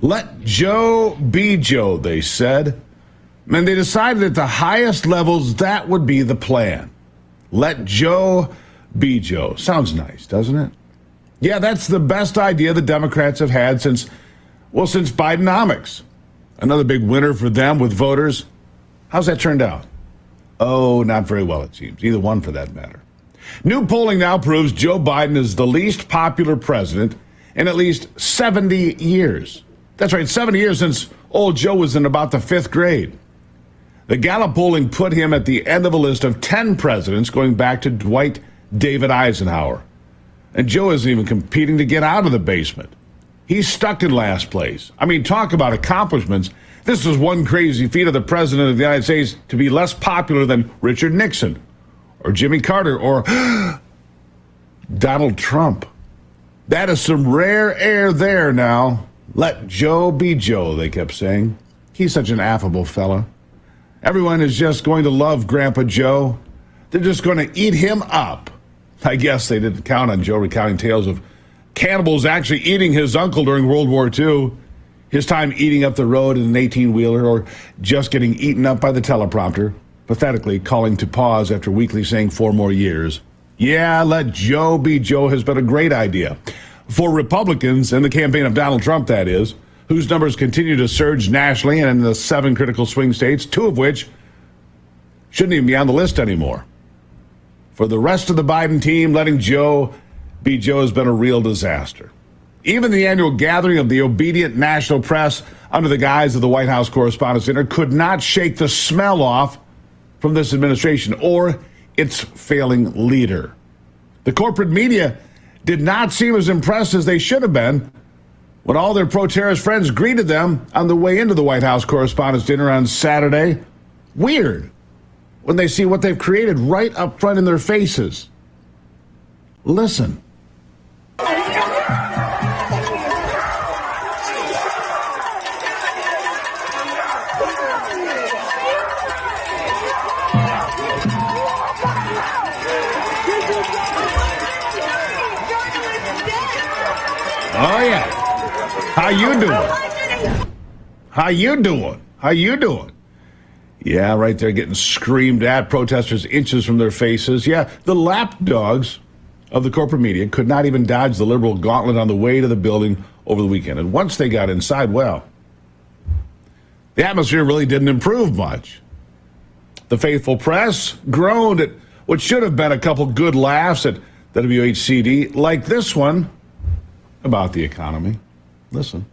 Let Joe be Joe, they said. And they decided at the highest levels that would be the plan. Let Joe be Joe. Sounds nice, doesn't it? Yeah, that's the best idea the Democrats have had since Bidenomics. Another big winner for them with voters. How's that turned out? Oh, not very well, it seems. Either one for that matter. New polling now proves Joe Biden is the least popular president in at least 70 years. That's right, 70 years since old Joe was in about the 5th grade. The Gallup polling put him at the end of a list of 10 presidents going back to Dwight David Eisenhower. And Joe isn't even competing to get out of the basement. He's stuck in last place. I mean, talk about accomplishments. This is one crazy feat of the president of the United States to be less popular than Richard Nixon or Jimmy Carter or Donald Trump. That is some rare air there now. Let Joe be Joe, they kept saying. He's such an affable fella. Everyone is just going to love Grandpa Joe. They're just going to eat him up. I guess they didn't count on Joe recounting tales of cannibals actually eating his uncle during World War II, his time eating up the road in an 18-wheeler, or just getting eaten up by the teleprompter, pathetically calling to pause after weakly saying 4 more years. Yeah, let Joe be Joe has been a great idea. For Republicans and the campaign of Donald Trump, that is, whose numbers continue to surge nationally and in the 7 critical swing states, 2 of which shouldn't even be on the list anymore. For the rest of the Biden team, letting Joe be Joe has been a real disaster. Even the annual gathering of the obedient national press under the guise of the White House Correspondents' Dinner could not shake the smell off from this administration or its failing leader. The corporate media did not seem as impressed as they should have been when all their pro-terrorist friends greeted them on the way into the White House Correspondents' Dinner on Saturday. Weird when they see what they've created right up front in their faces. Listen. Oh, yeah. How you doing? How you doing? How you doing? Yeah, right there getting screamed at, protesters inches from their faces. Yeah, the lapdogs of the corporate media could not even dodge the liberal gauntlet on the way to the building over the weekend. And once they got inside, well, the atmosphere really didn't improve much. The faithful press groaned at what should have been a couple good laughs at WHCD, like this one about the economy. Listen.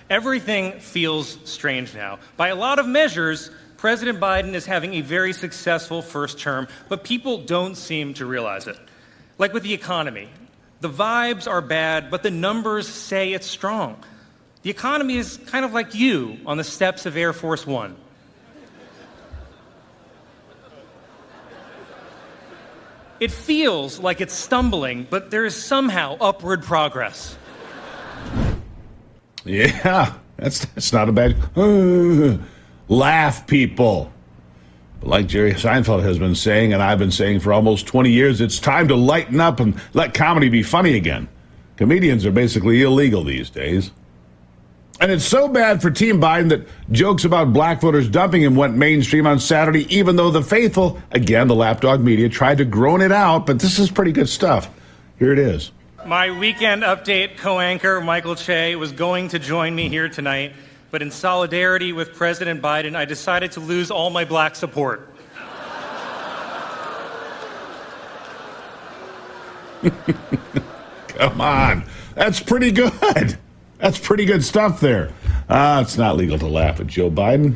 Everything feels strange now. By a lot of measures, President Biden is having a very successful first term, but people don't seem to realize it. Like with the economy, the vibes are bad, but the numbers say it's strong. The economy is kind of like you on the steps of Air Force One. It feels like it's stumbling, but there is somehow upward progress. Yeah, that's not a bad laugh, people. But like Jerry Seinfeld has been saying, and I've been saying for almost 20 years, it's time to lighten up and let comedy be funny again. Comedians are basically illegal these days. And it's so bad for Team Biden that jokes about black voters dumping him went mainstream on Saturday, even though the faithful, again, the lapdog media, tried to groan it out. But this is pretty good stuff. Here it is. My Weekend Update co-anchor, Michael Che, was going to join me here tonight, but in solidarity with President Biden, I decided to lose all my black support. Come on. That's pretty good. That's pretty good stuff there. It's not legal to laugh at Joe Biden.